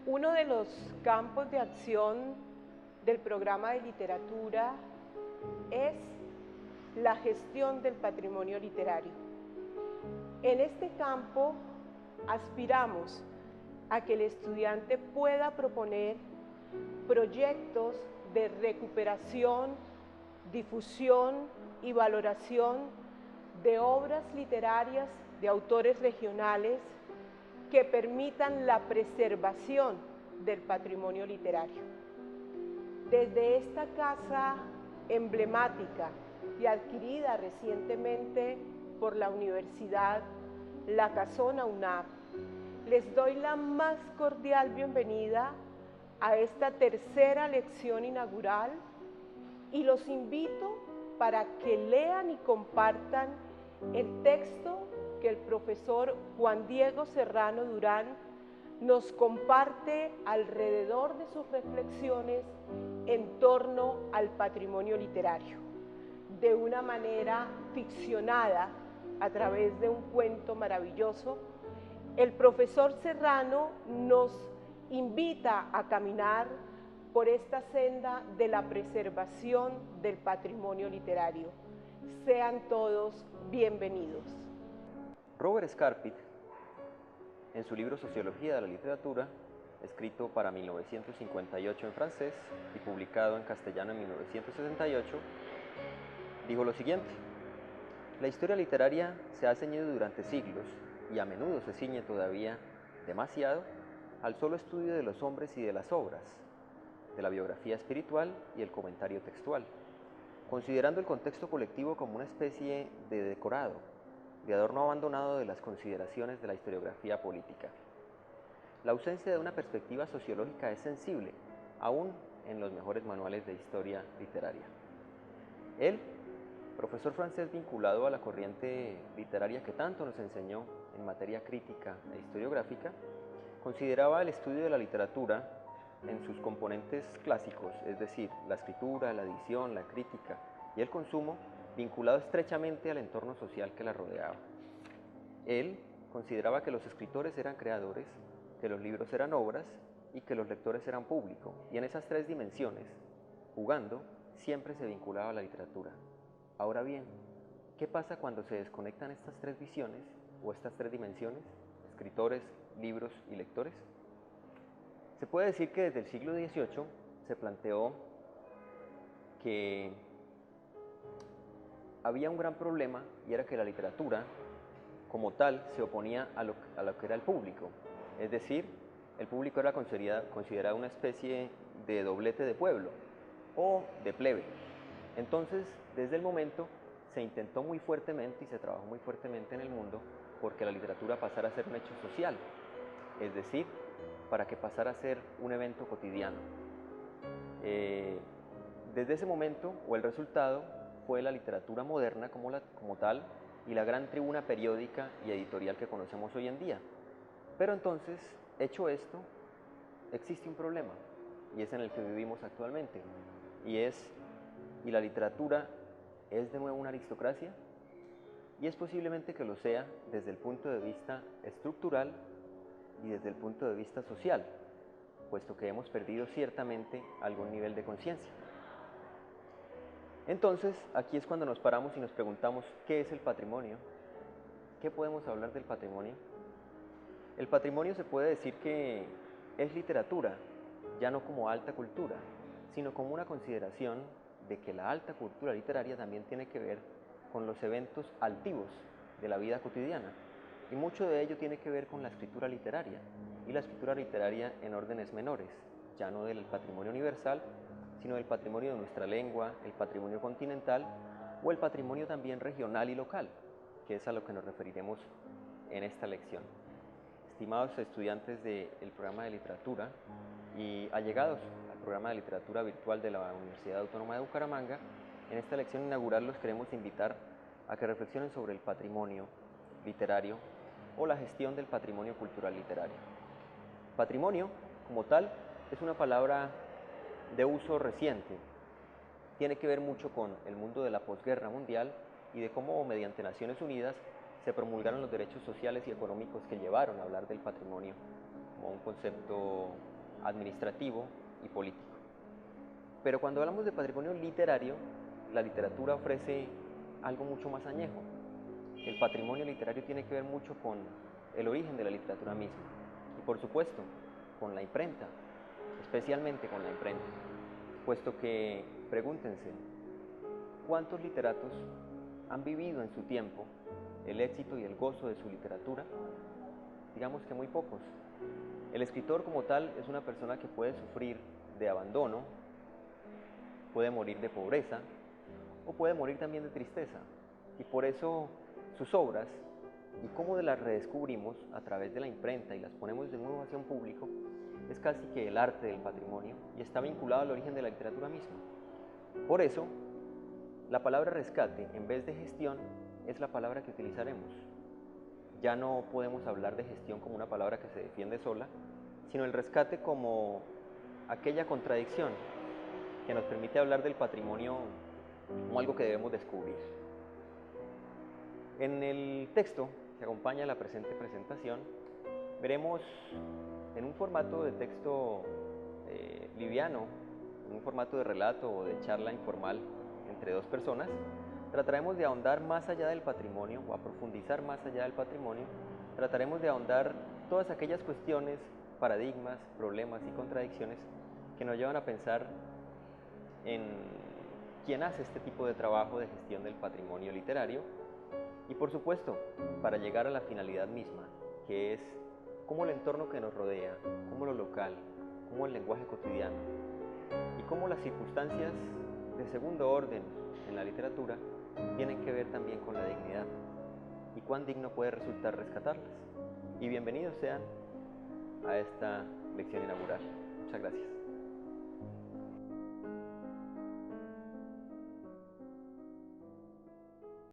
Uno de los campos de acción del programa de literatura es la gestión del patrimonio literario. En este campo aspiramos a que el estudiante pueda proponer proyectos de recuperación, difusión y valoración de obras literarias de autores regionales que permitan la preservación del patrimonio literario. Desde esta casa emblemática y adquirida recientemente por la Universidad La Casona UNAP, les doy la más cordial bienvenida a esta tercera lección inaugural y los invito para que lean y compartan el texto que el profesor Juan Diego Serrano Durán nos comparte alrededor de sus reflexiones en torno al patrimonio literario, de una manera ficcionada a través de un cuento maravilloso. El profesor Serrano nos invita a caminar por esta senda de la preservación del patrimonio literario. Sean todos bienvenidos. Robert Scarpit, en su libro Sociología de la Literatura, escrito para 1958 en francés y publicado en castellano en 1968, dijo lo siguiente: la historia literaria se ha ceñido durante siglos, y a menudo se ciñe todavía demasiado, al solo estudio de los hombres y de las obras, de la biografía espiritual y el comentario textual, considerando el contexto colectivo como una especie de decorado, de adorno abandonado de las consideraciones de la historiografía política. La ausencia de una perspectiva sociológica es sensible, aún en los mejores manuales de historia literaria. Él, profesor francés vinculado a la corriente literaria que tanto nos enseñó en materia crítica e historiográfica, consideraba el estudio de la literatura en sus componentes clásicos, es decir, la escritura, la edición, la crítica y el consumo, vinculado estrechamente al entorno social que la rodeaba. Él consideraba que los escritores eran creadores, que los libros eran obras y que los lectores eran público, y en esas tres dimensiones, jugando, siempre se vinculaba a la literatura. Ahora bien, ¿qué pasa cuando se desconectan estas tres visiones o estas tres dimensiones, escritores, libros y lectores? Se puede decir que desde el siglo XVIII se planteó que había un gran problema, y era que la literatura como tal se oponía a lo que era el público. Es decir, el público era considerado una especie de doblete de pueblo o de plebe. Entonces, desde el momento se intentó muy fuertemente y se trabajó muy fuertemente en el mundo porque la literatura pasara a ser un hecho social, es decir, para que pasara a ser un evento cotidiano. Desde ese momento, o el resultado, fue la literatura moderna como tal y la gran tribuna periódica y editorial que conocemos hoy en día. Pero entonces, hecho esto, existe un problema, y es en el que vivimos actualmente, y la literatura es de nuevo una aristocracia, y es posiblemente que lo sea desde el punto de vista estructural y desde el punto de vista social, puesto que hemos perdido ciertamente algún nivel de conciencia. Entonces, aquí es cuando nos paramos y nos preguntamos, ¿qué es el patrimonio? ¿Qué podemos hablar del patrimonio? El patrimonio se puede decir que es literatura, ya no como alta cultura, sino como una consideración de que la alta cultura literaria también tiene que ver con los eventos altivos de la vida cotidiana, y mucho de ello tiene que ver con la escritura literaria, y la escritura literaria en órdenes menores, ya no del patrimonio universal, sino del patrimonio de nuestra lengua, el patrimonio continental o el patrimonio también regional y local, que es a lo que nos referiremos en esta lección. Estimados estudiantes del programa de literatura y allegados al programa de literatura virtual de la Universidad Autónoma de Bucaramanga, en esta lección inaugural los queremos invitar a que reflexionen sobre el patrimonio literario o la gestión del patrimonio cultural literario. Patrimonio, como tal, es una palabra de uso reciente. Tiene que ver mucho con el mundo de la posguerra mundial y de cómo mediante Naciones Unidas se promulgaron los derechos sociales y económicos que llevaron a hablar del patrimonio como un concepto administrativo y político. Pero cuando hablamos de patrimonio literario, la literatura ofrece algo mucho más añejo. El patrimonio literario tiene que ver mucho con el origen de la literatura misma y, por supuesto, con la imprenta, especialmente con la imprenta, puesto que, pregúntense, ¿cuántos literatos han vivido en su tiempo el éxito y el gozo de su literatura? Digamos que muy pocos. El escritor como tal es una persona que puede sufrir de abandono, puede morir de pobreza o puede morir también de tristeza. Y por eso sus obras y cómo las redescubrimos a través de la imprenta y las ponemos de nuevo hacia un público es casi que el arte del patrimonio y está vinculado al origen de la literatura misma. Por eso, la palabra rescate en vez de gestión es la palabra que utilizaremos. Ya no podemos hablar de gestión como una palabra que se defiende sola, sino el rescate como aquella contradicción que nos permite hablar del patrimonio como algo que debemos descubrir. En el texto que acompaña la presente presentación, veremos en un formato de texto liviano, en un formato de relato o de charla informal entre dos personas, trataremos de ahondar más allá del patrimonio o a profundizar más allá del patrimonio, trataremos de ahondar todas aquellas cuestiones, paradigmas, problemas y contradicciones que nos llevan a pensar en quién hace este tipo de trabajo de gestión del patrimonio literario y, por supuesto, para llegar a la finalidad misma, que es cómo el entorno que nos rodea, cómo lo local, cómo el lenguaje cotidiano y cómo las circunstancias de segundo orden en la literatura tienen que ver también con la dignidad y cuán digno puede resultar rescatarlas. Y bienvenidos sean a esta lección inaugural. Muchas gracias.